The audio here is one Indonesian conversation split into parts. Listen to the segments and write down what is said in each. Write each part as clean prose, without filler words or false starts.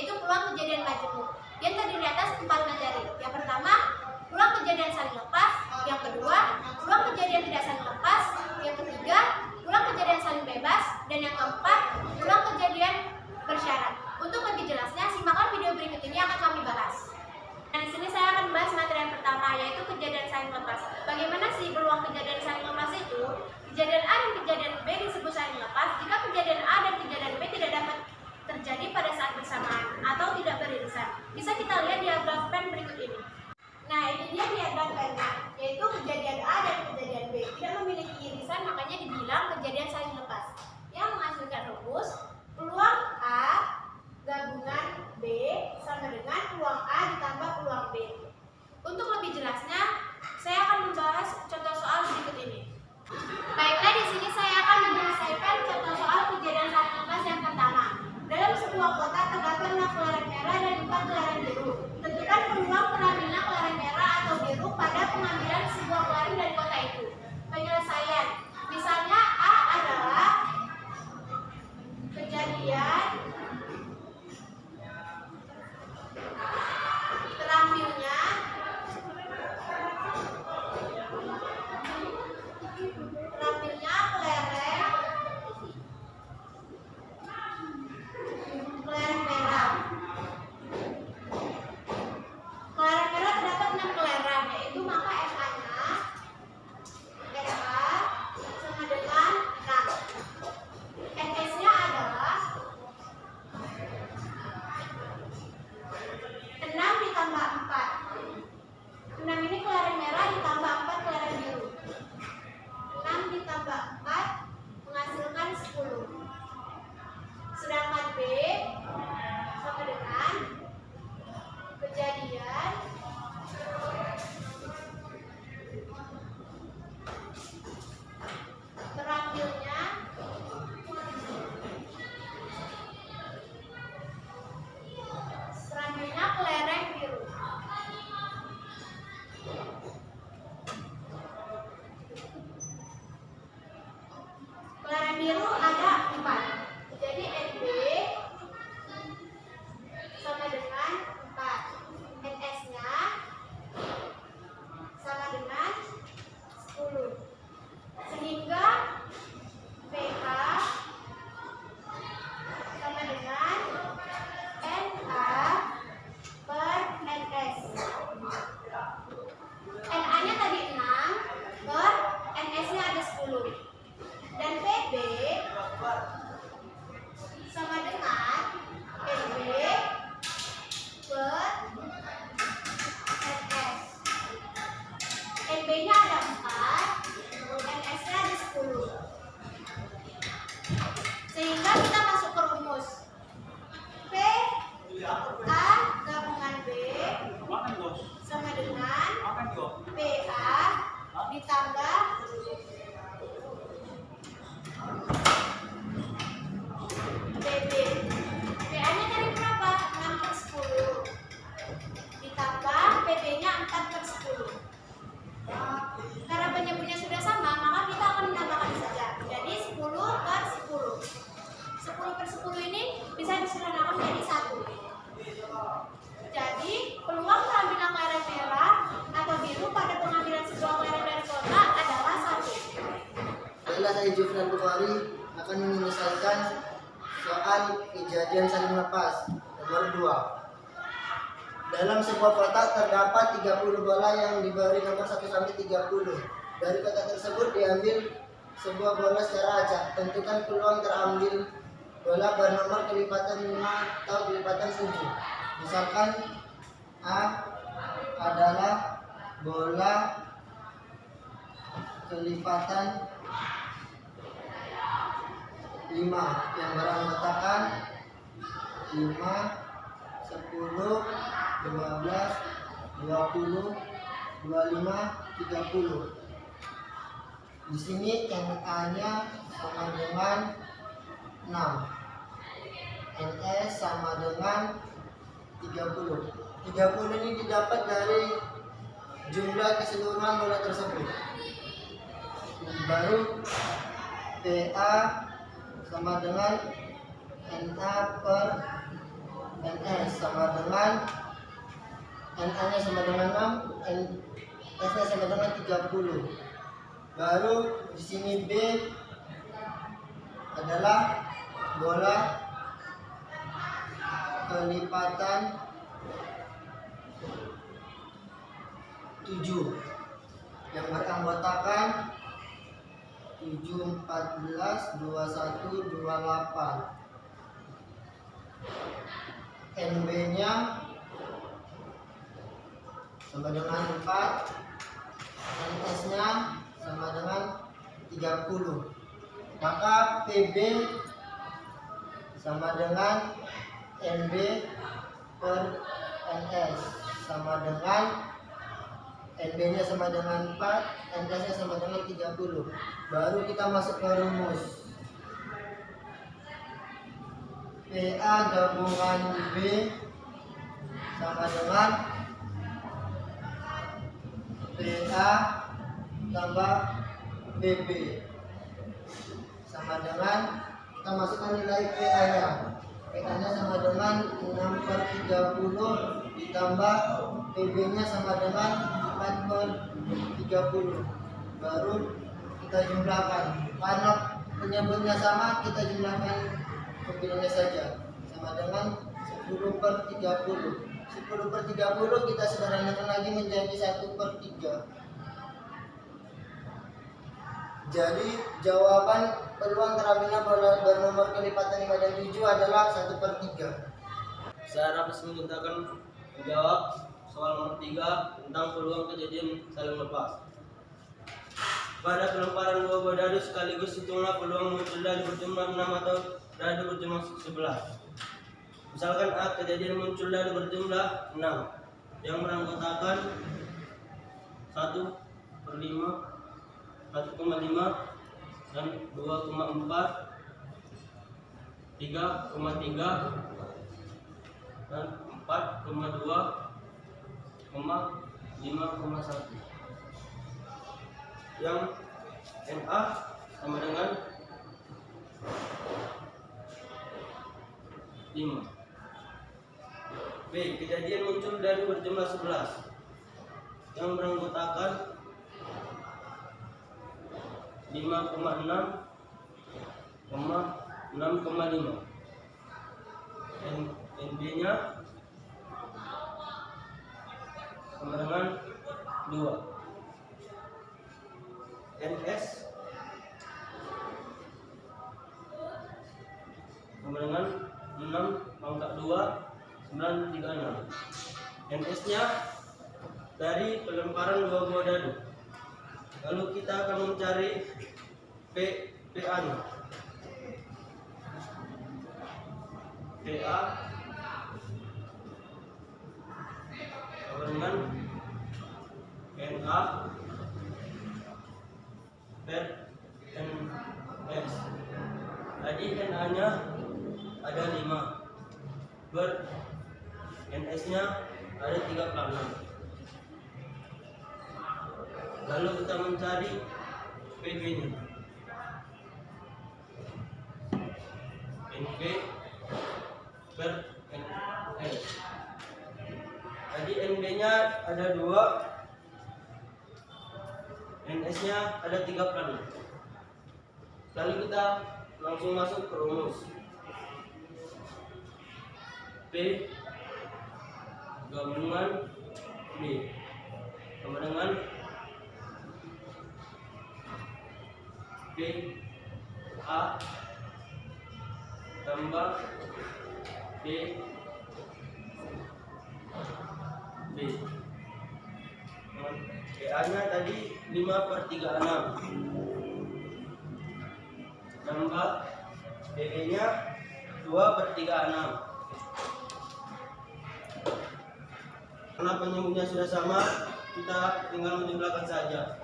yaitu peluang kejadian majemuk yang terdiri atas 4 materi. Yang pertama, peluang kejadian saling lepas. Yang kedua, peluang kejadian tidak saling lepas. Yang ketiga, peluang kejadian saling bebas. Dan yang keempat, peluang kejadian bersyarat. Untuk lebih jelasnya, simaklah video berikut ini akan kami bahas. Nah, di sini saya akan membahas materi yang pertama, yaitu kejadian saling lepas. Bagaimana sih peluang kejadian saling lepas itu? Kejadian A dan kejadian B disebut saling lepas jika kejadian A dan kejadian B tidak dapat terjadi pada saat bersamaan atau tidak beririsan. Bisa kita lihat di diagram pen berikut ini. Nah, ini dia diagram pennya, yaitu kejadian A dan kejadian B tidak memiliki irisan, makanya dibilang kejadian saling lepas. Yang menghasilkan rumus peluang A gabungan B sama dengan peluang A ditambah peluang B. Untuk lebih jelasnya, saya akan membahas contoh soal berikut ini. Baiklah, di sini saya akan menyelesaikan contoh soal kejadian saling lepas yang pertama. Dalam sebuah kotak terdapat 6 kelereng merah dan 4 kelereng biru. Tentukan peluang terambilnya kelereng merah atau biru pada pengambilan sebuah kelereng dari kotak itu. Penyelesaian. Misalnya A adalah kejadian terambilnya kelereng merah. Kelereng merah terdapat 6 kelereng, yaitu maka FA-nya FA sama dengan 6. NS-nya adalah 6 ditambah 4. 6 ini kelereng merah ditambah 4 kelereng biru. 6 ditambah 4 menghasilkan 10. Sedangkan B sama dengan kejadian terambilnya kelereng biru. Kelereng biru ada 4. Jadi NB sama dengan 4. NS-nya sama dengan 10. Sehingga PH sama dengan NA per NS. NA-nya tadi 6 per NS-nya ada 10. Dan PB sama dengan NB per NS. NB-nya ada 4, NS-nya ada 10. Sehingga kita masuk ke rumus. P A gabungan B sama dengan PA ditambah BB. PA-nya dari berapa? 6 per 10. Ditambah BB-nya 4 per 10. Karena penyebutnya sudah sama, maka kita akan menambahkan saja. Jadi 10 per 10. 10 per 10 ini bisa disederhanakan menjadi 1. Jadi, peluang terambilnya kelereng merah atau biru pada pengambilan sebuah kelereng dari kotak adalah 1. Baiklah, saya Jufran Bukhari akan menyelesaikan soal kejadian saling lepas nomor 2. Dalam sebuah kotak terdapat 30 bola yang diberi nomor 1 sampai 30. Dari kotak tersebut diambil sebuah bola secara acak. Tentukan peluang terambil bola bernomor kelipatan 5 atau kelipatan 7. Misalkan A adalah bola kelipatan 5 yang beranggotakan 5, 10, 15, 20, 25, 30. Di sini NA-nya sama dengan 6. NS sama dengan 30. 30 ini didapat dari jumlah keseluruhan bola tersebut. Baru PA sama dengan NA per NS. sama dengan NA-nya sama dengan 6, NS-nya sama dengan 30. Baru di sini B adalah bola kelipatan 7 yang beranggotakan 7, 14, 21, 28. NB-nya sama dengan 4, NS-nya sama dengan 30. Maka PB sama dengan NB per NS sama dengan NB-nya sama dengan 4, NS-nya sama dengan 30. Baru kita masuk ke rumus. PA gabungan B sama dengan PA tambah BB sama dengan, kita masukkan nilai PA-nya. PA-nya sama dengan 6/30 ditambah PB-nya sama dengan 4/30. Baru kita jumlahkan. Karena penyebutnya sama, kita jumlahkan pembilangnya saja. Sama dengan 10/30. 10/30 kita sederhanakan lagi menjadi 1/3. Jadi jawaban peluang terambilnya bola bernomor kelipatan 5 dan 7 adalah 1/3. Saya Rafis menceritakan menjawab soal nomor 3 tentang peluang kejadian saling lepas. Pada pelemparan dua buah dadu sekaligus, hitunglah peluang muncul dadu berjumlah 6 atau dadu berjumlah 11. Misalkan A, kejadian muncul dadu berjumlah 6 yang beranggotakan 1/5, 1,5 dan 2,4, 3,3 dan 4,2, 5,1. Yang NA sama dengan 5. B, kejadian muncul dadu berjumlah 11 yang beranggotakan 5,6, 6,5. NB-nya sama dengan 2. NS sama dengan 6 pangkat 2, 936. NS-nya dari pelemparan dua buah dadu. Lalu kita akan mencari PA-nya. PA sama dengan NA per NS. Tadi NA-nya ada 5, NS-nya ada 36. Lalu kita mencari PB-nya. NB per NS. Tadi NB-nya ada 2, NS-nya ada 36. Lalu kita langsung masuk ke rumus. P gabungan B sama dengan B A tambah B B. PA-nya tadi 5/36 tambah BB-nya 2/36. Karena penyebutnya sudah sama, kita tinggal menjumlahkan saja.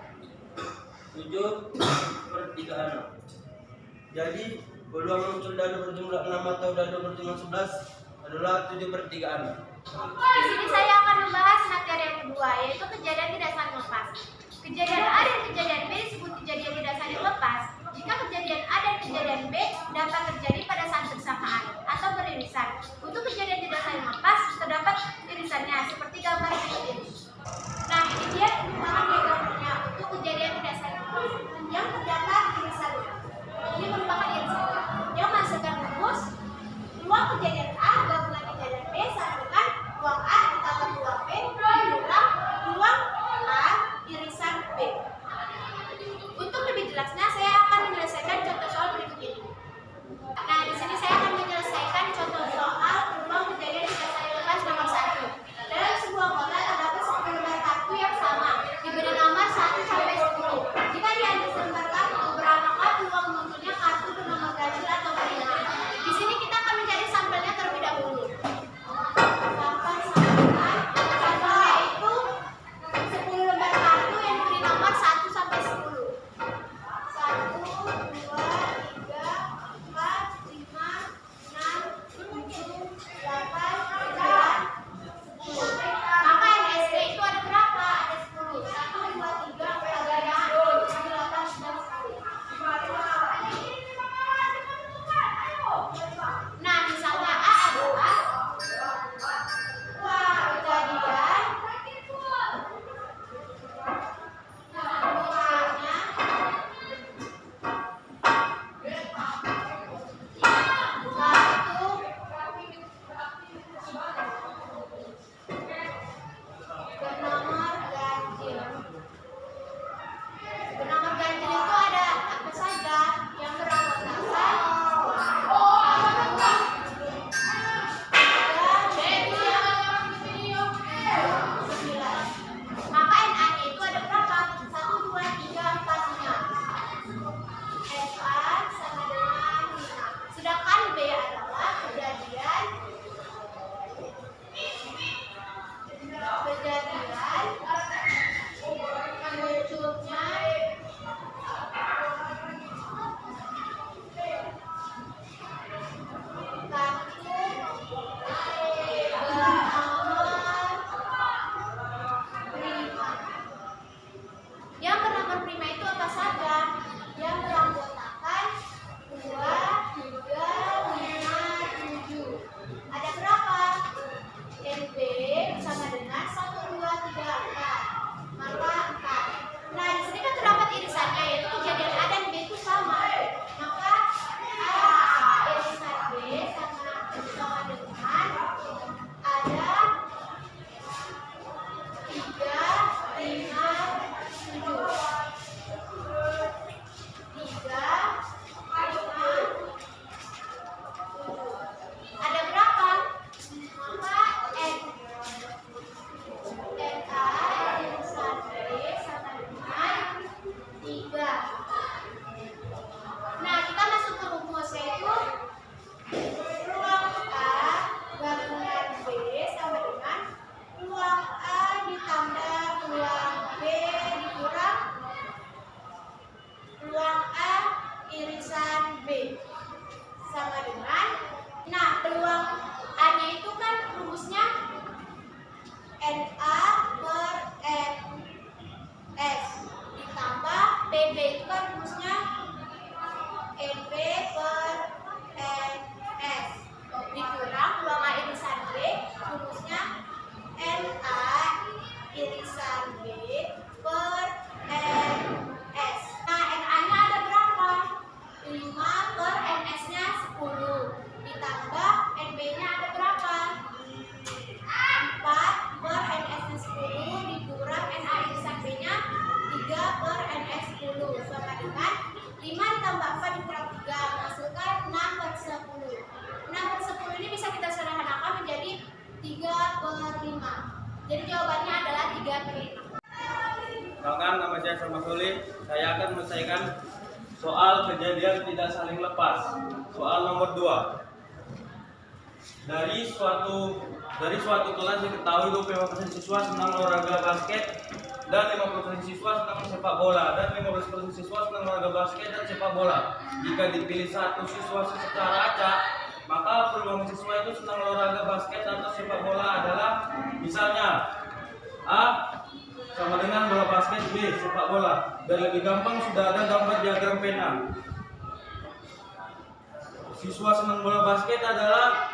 7/36. Jadi peluang muncul dadu berjumlah 6 atau dadu berjumlah 11 adalah 7/36. Di sini saya akan membahas materi yang kedua, yaitu kejadian tidak saling lepas. Kejadian A dan kejadian B disebut kejadian tidak saling lepas jika kejadian A dan kejadian B dapat terjadi pada saat bersamaan atau beririsan. Untuk kejadian tidak saling lepas, 3/5. Jadi jawabannya adalah 3/5. Perkenalkan, nama saya Salma Solih. Saya akan menyelesaikan soal kejadian tidak saling lepas. Soal nomor 2. Dari suatu kelas diketahui 25% siswa senang olahraga basket dan 50% siswa senang sepak bola dan 15% siswa senang olahraga basket dan sepak bola. Jika dipilih satu siswa secara acak, maka peluang siswa itu senang olahraga basket atau sepak bola adalah misalnya A sama dengan bola basket, B sepak bola. Biar lebih gampang sudah ada gambar diagram pena. Siswa senang bola basket adalah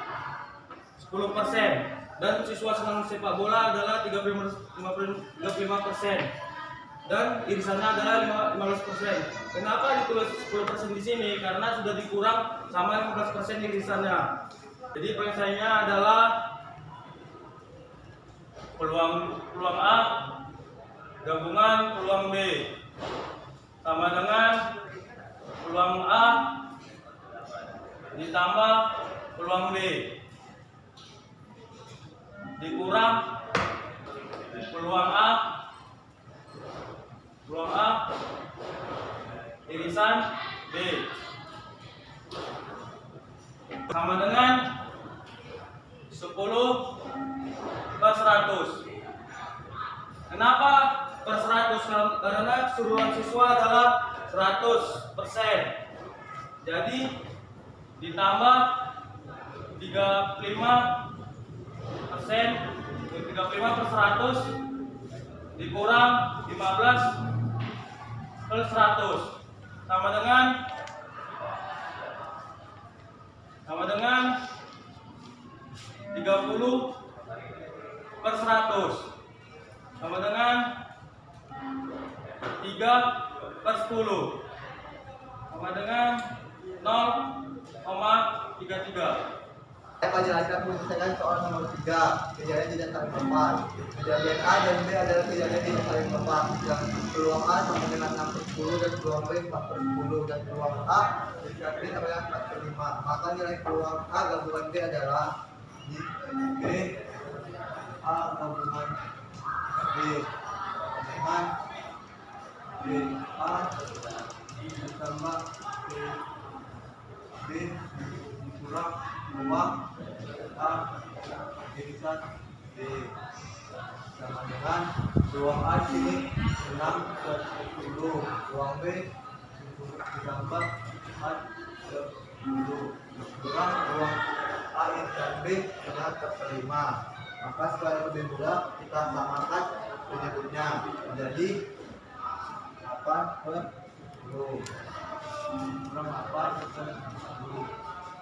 10% dan siswa senang sepak bola adalah 35% dan irisannya adalah 15%. Kenapa ditulis 10% di sini? Karena sudah dikurang sama 15% irisannya. Jadi penyelesaiannya adalah peluang A gabungan peluang B sama dengan peluang A ditambah peluang B dikurang peluang A irisan B sama dengan 10/100. Kenapa per 100? Karena keseluruhan siswa adalah 100%. Jadi ditambah 35% dikurang 15/100 sama dengan 30/100 sama dengan 3/10 sama dengan 0,33. Saya jelaskan menyelesaikan soal nomor 3, kejadian tidak saling lepas. Kejadian A dan B adalah kejadian tidak saling lepas. Yang peluang A sama dengan 6/10 dan peluang B 4/10 dan peluang A dan B sama dengan 4/5. Maka nilai peluang A gabungan B adalah B A gabungan B dengan B A ditambah B dikurang peluang A irisan B sama dengan peluang A di sini 6/10, peluang B ditambah 4/10 kurang peluang A irisan B dengan 4/5. Maka setelah lebih mudah kita samakan penyebutnya menjadi 8/10 kurang 8/10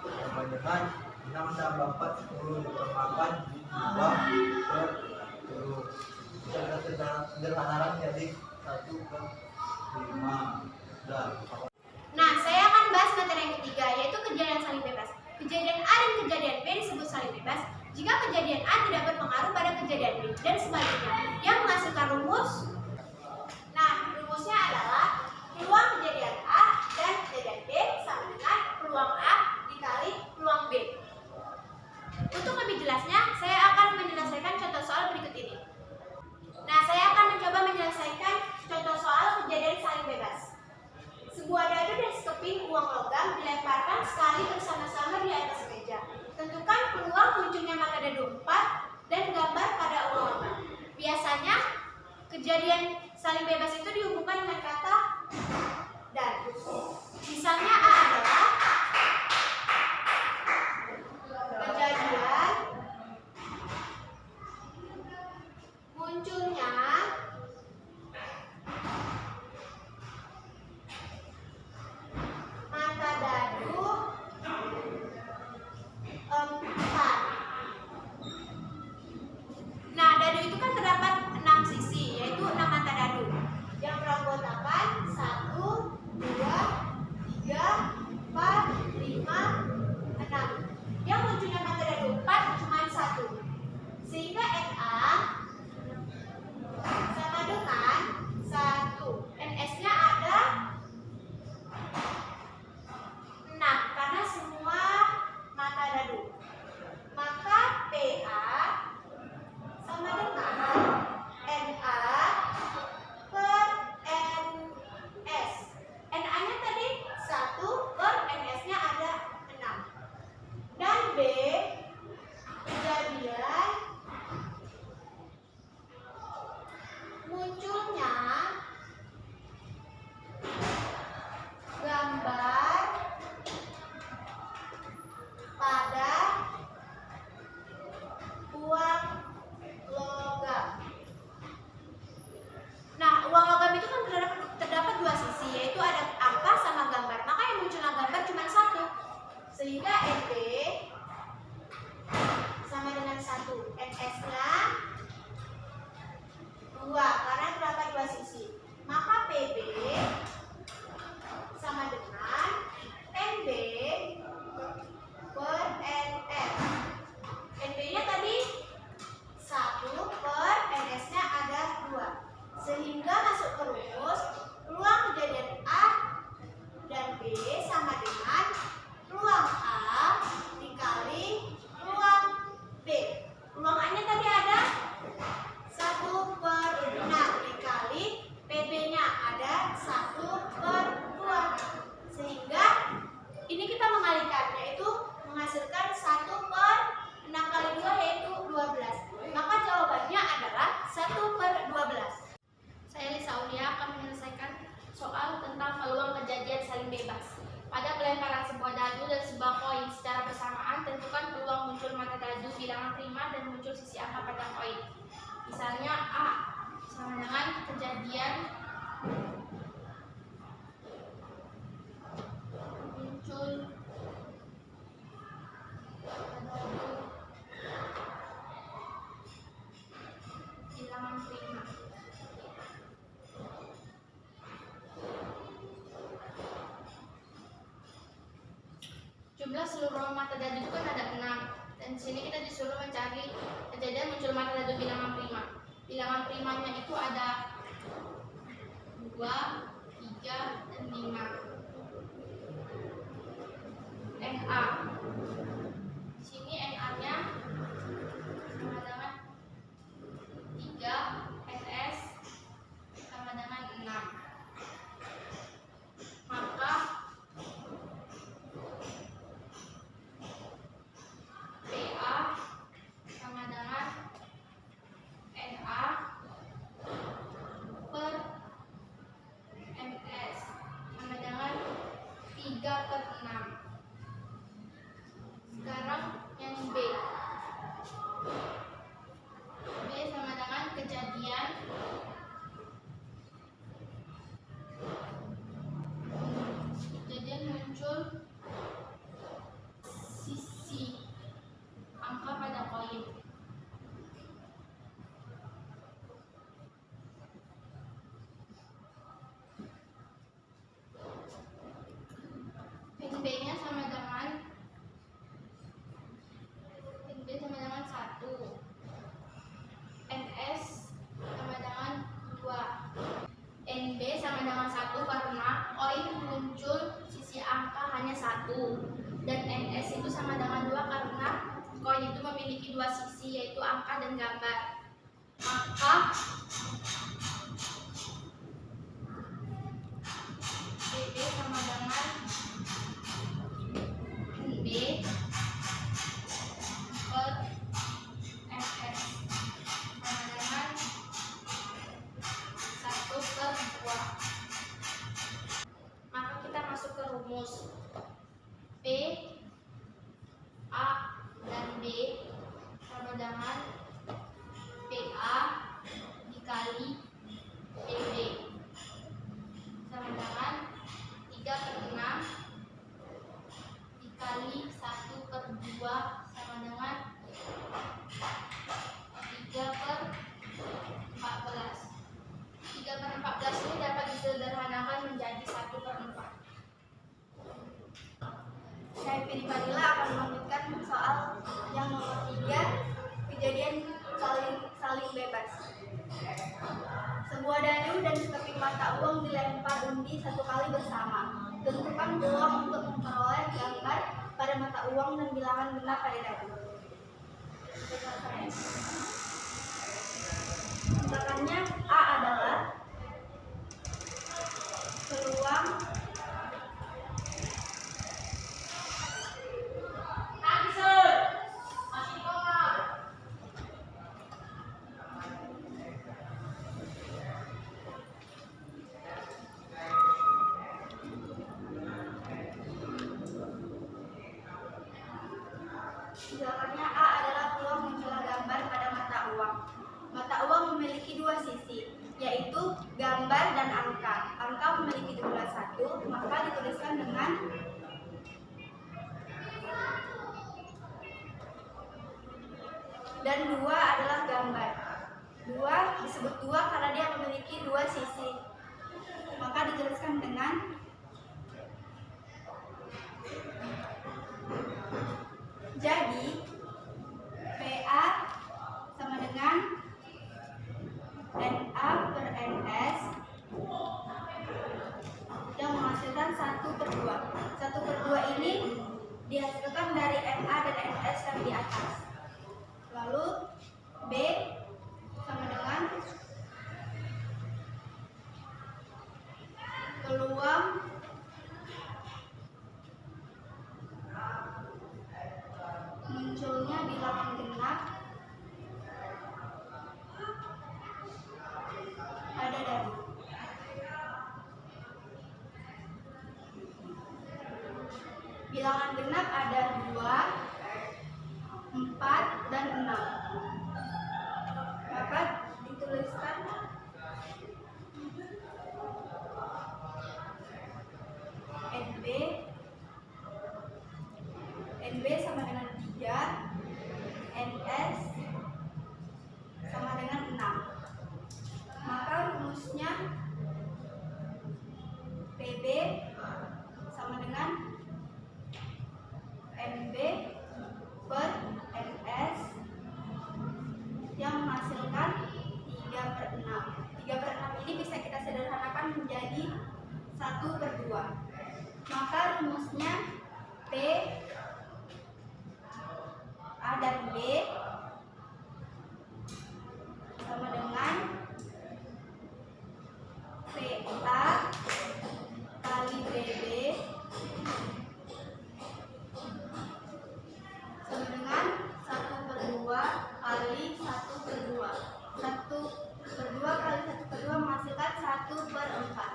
sama dengan 6 tambah 4 10 dipermakan 2/10. Sederhanakan jadi 1/5. Dan Nah, saya akan bahas materi yang ketiga, yaitu kejadian saling bebas. Kejadian A dan kejadian B disebut saling bebas jika kejadian A tidak berpengaruh pada kejadian B dan sebaliknya, yang menghasilkan rumus. Nah, rumusnya adalah peluang kejadian A dan kejadian B sama dengan peluang A dikali peluang B. Untuk lebih jelasnya, saya akan menyelesaikan contoh soal berikut ini. Nah, saya akan mencoba menyelesaikan contoh soal kejadian saling bebas. Sebuah dadu dan sekeping uang logam dilemparkan sekali bersama-sama di atas meja. Tentukan peluang munculnya mata dadu 4 dan gambar pada uang logam. Biasanya, kejadian saling bebas itu dihubungkan dengan kata dadu. Misalnya A adalah kejadian munculnya mata dadu 4. Nah, dadu itu kan terdapat 6 sisi, yaitu 6 mata dadu yang beranggotakan 1, 2, 3, NS-nya 2 karena terdapat 2 sisi. Maka PB sama dengan NB per NS. NB-nya tadi 1 per NS-nya ada 2. Sehingga masuk ke rumus peluang kejadian A dan B sama dengan peluang A dikali peluang B. Peluang A-nya tadi ada 1 per 6 dikali PB-nya ada 1 per 2. Sehingga ini kita mengalihkan, yaitu menghasilkan 1 per 6 kali 2 yaitu 12. Maka jawabannya adalah 1 per 12. Saya Lisa Aulia akan menyelesaikan soal tentang peluang kejadian saling bebas. Pada pelemparan sebuah dadu dan sebuah koin secara bersamaan, tentukan peluang muncul mata dadu bilangan prima dan muncul sisi angka pada koin. Misalnya A sama dengan kejadian muncul mata dadu bilangan prima. Jumlah seluruh mata dadu itu kan ada 6, dan di sini kita disuruh mencari kejadian muncul mata dadu bilangan prima. Bilangan primanya itu ada 2, 3, dan 5. NA. Di sini NA-nya sama dengan 3, NS sama dengan 6. Maka PA sama dengan NA per MS sama dengan 3 per 6. Sekarang yang B. B sama dengan kejadian muncul sisi angka pada koin. Pin B-nya sama dengan 1. NS sama dengan 2. NB sama dengan 1 karena koin muncul sisi angka hanya 1. Dan NS itu sama dengan 2 karena koin itu memiliki 2 sisi, yaitu angka dan gambar. Maka PB sama dengan NB per NS sama dengan 1 per 2. Maka kita masuk ke rumus. P, A, dan B sama dengan PA dikali PB sama dengan 3 per 6 dikali 1 per 2 sama dengan 3 per 14. 3 per 14 ini dapat disederhanakan menjadi 1 per 4. Saya Firi Fadila akan melanjutkan soal yang nomor 3, kejadian saling bebas. Sebuah dadu dan sekeping mata uang dilempar undi 1 kali bersama. Tentukan peluang untuk memperoleh gambar pada mata uang dan bilangan genap pada dadu. Tindakannya A adalah peluang Tindakannya A adalah peluang munculnya gambar pada dan 2 adalah gambar. 2 disebut 2 karena dia memiliki 2 sisi. Maka dijelaskan dengan jadi PA sama dengan NA per NS yang menghasilkan 1/2. 1/2 ini dihasilkan dari NA dan NS yang di atas. Lalu B sama dengan peluang munculnya bilangan genap pada dari bilangan genap ada 2, 4, dan 6. Maka dituliskan NB sama dengan 3, NS sama dengan 6. Maka rumusnya PB sama dengan NB per NS yang menghasilkan 3/6. 3/6 ini bisa kita sederhanakan menjadi 1/2. Maka rumusnya P A dan B sama dengan PA kali BB sama dengan 1/2 kali 1/2. 1/2 kali 1/2 menghasilkan 1/4.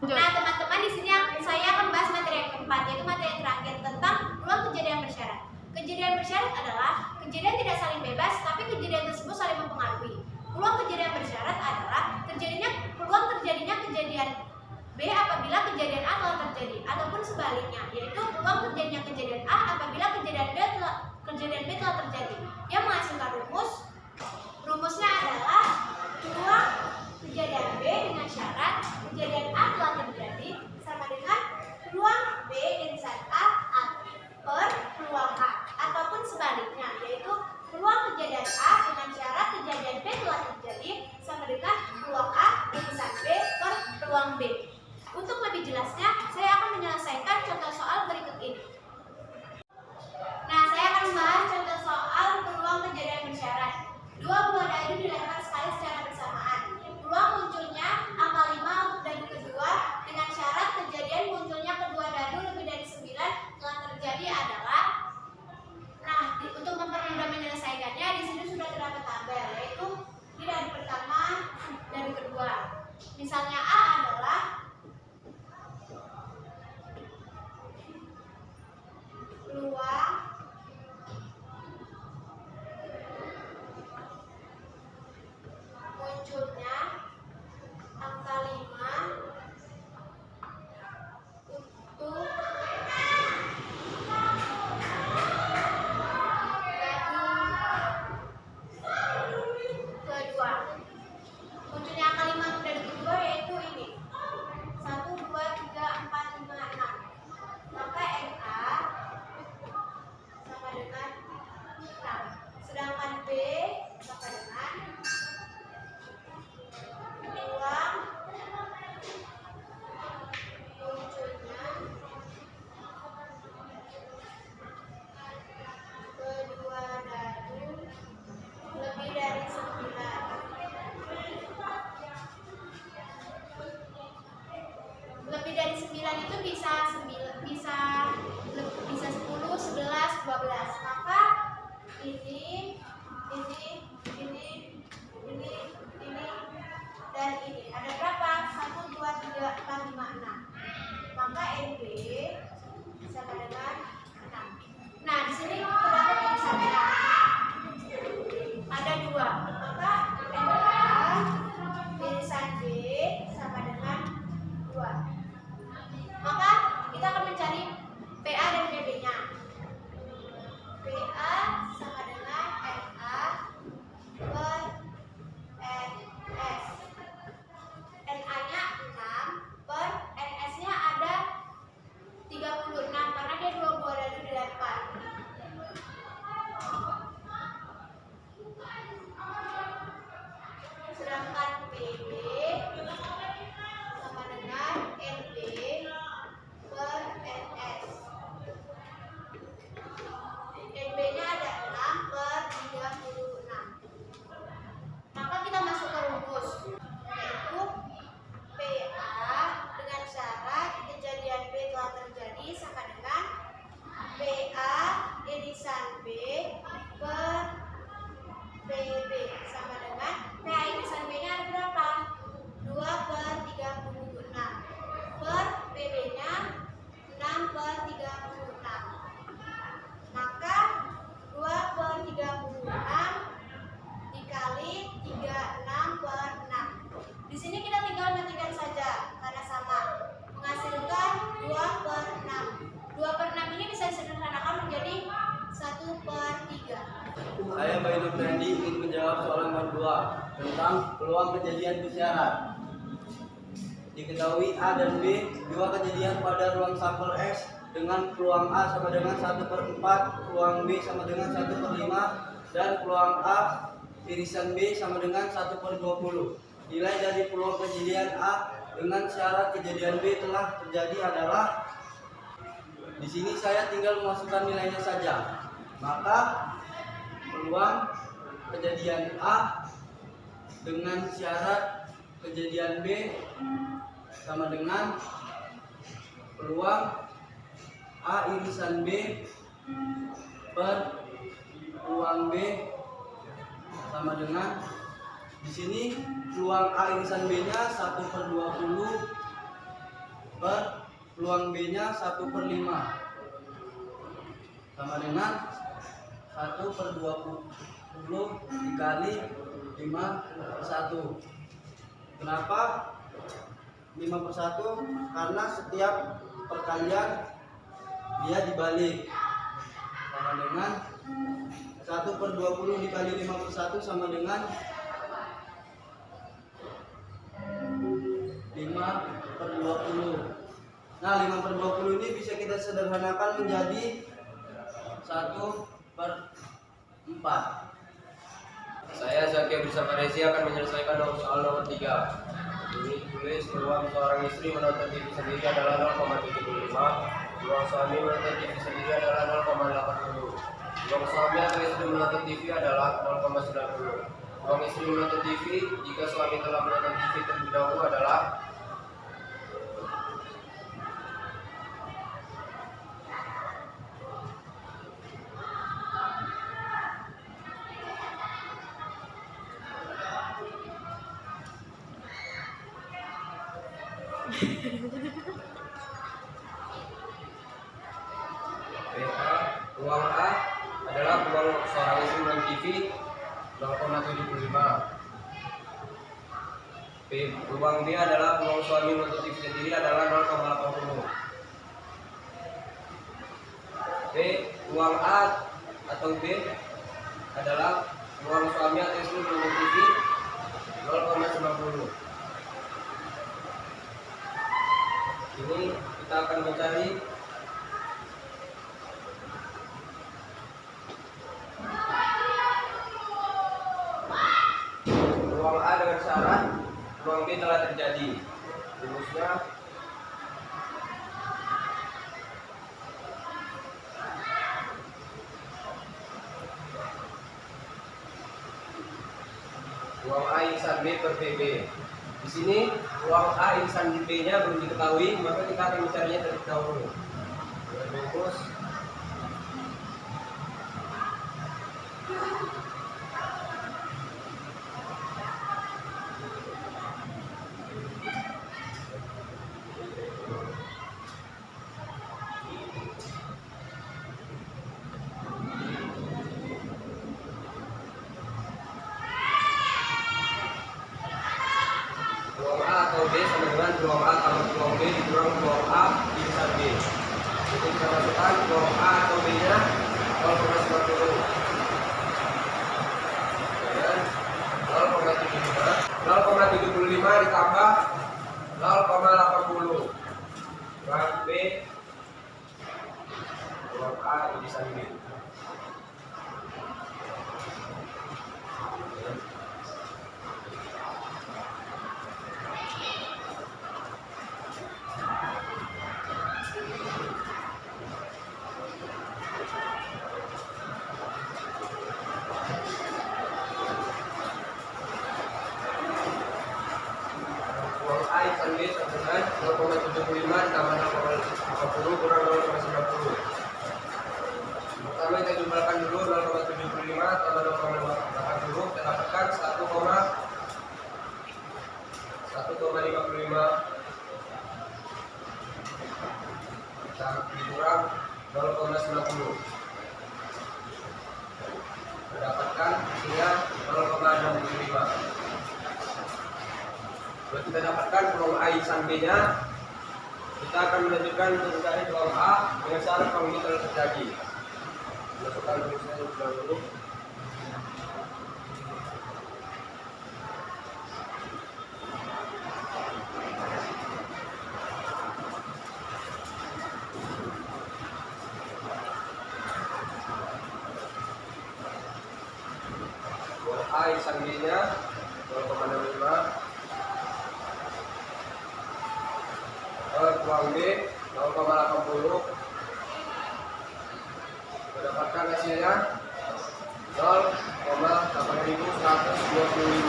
Nah, teman-teman, di sini saya akan bahas materi yang keempat, yaitu materi yang terakhir tentang peluang kejadian bersyarat. Kejadian bersyarat adalah kejadian tidak saling bebas, tapi kejadian tersebut saling mempengaruhi. Peluang kejadian bersyarat adalah peluang terjadinya kejadian B apabila kejadian A telah terjadi, ataupun sebaliknya, yaitu peluang terjadinya kejadian A apabila kejadian B telah terjadi. Yang menghasilkan rumusnya adalah peluang kejadian B dengan syarat kejadian A telah terjadi sama dengan peluang B insan A per peluang A, ataupun sebaliknya, yaitu peluang kejadian A dengan syarat kejadian B telah terjadi sama dengan peluang A insan B per peluang B. Untuk lebih jelasnya, saya akan menyelesaikan contoh soal berikut ini. Nah, saya akan membahas contoh soal peluang kejadian bersyarat. 2 buah dadu dilempar sekali secara bersamaan. Peluang munculnya angka 5 untuk dadu kedua dengan syarat kejadian munculnya kedua dadu lebih dari 9 telah terjadi adalah. Nah, untuk mempermudah menyelesaikannya, di sini sudah terdapat tabel, yaitu ini dadu pertama, dadu kedua. Misalnya A adalah Saya Bayu Nurdi ingin menjawab soal nomor 2 tentang peluang kejadian bersyarat. Diketahui A dan B, dua kejadian pada ruang sampel S dengan peluang A sama dengan 1/4, peluang B sama dengan 1/5, dan peluang A irisan B sama dengan 1/20. Nilai dari peluang kejadian A dengan syarat kejadian B telah terjadi adalah, di sini saya tinggal memasukkan nilainya saja. Maka peluang kejadian A dengan syarat kejadian B sama dengan peluang A irisan B per peluang B sama dengan, di sini peluang A irisan B-nya 1/20 per peluang B-nya 1/5 sama dengan 1/20 dikali 5/1. Kenapa 5/1? Karena setiap perkalian dia dibalik, sama dengan 1/20 dikali 5/1 sama dengan 5/20. Nah, 5/20 ini bisa kita sederhanakan menjadi 1/4. Saya Zaki bersama Rezi akan menyelesaikan soal nomor 3. Ini tulis peluang seorang istri menonton TV sendiri adalah 0,75, peluang suami menonton TV sendiri adalah 0,80. Peluang suami atau istri menonton TV adalah 0,90. Peluang istri menonton TV jika suami telah menonton TV terlebih dahulu adalah peluang A adalah peluang seorang istri menonton TV 0,75. Peluang B adalah peluang suami menonton TV sendiri adalah 0,80. Peluang A atau B adalah peluang suami atau istri menonton TV 0,90. Ini kita akan mencari peluang A dengan syarat peluang B telah terjadi. Rumusnya peluang A irisan B per PB. Di sini peluang A irisan B-nya belum diketahui, maka kita akan mencarinya terlebih dahulu. Rumus peluang A atau B sama dengan peluang A tambah peluang B dikurang peluang A irisan B. Jadi kita masukkan peluang A atau B nya 0,90 dan 0,75 ditambah 0,80 peluang B peluang A irisan B. A irisan B sama dengan 0,75 ditambah 0,80 kurang 0,90. Pertama kita jumlahkan dulu 0,75 tambah 0,80, kita dapatkan 1,55 kita dikurang 0,90, mendapatkan hasilnya 0,65. Kalau kita dapatkan peluang A irisan B nya, kita akan melanjutkan untuk mencari peluang A dengan syarat peluang B telah terjadi. Masukkan rumusnya dulu. A insan B-nya 0,65. Peluang B 0,80. Mendapatkan hasilnya 0,8125.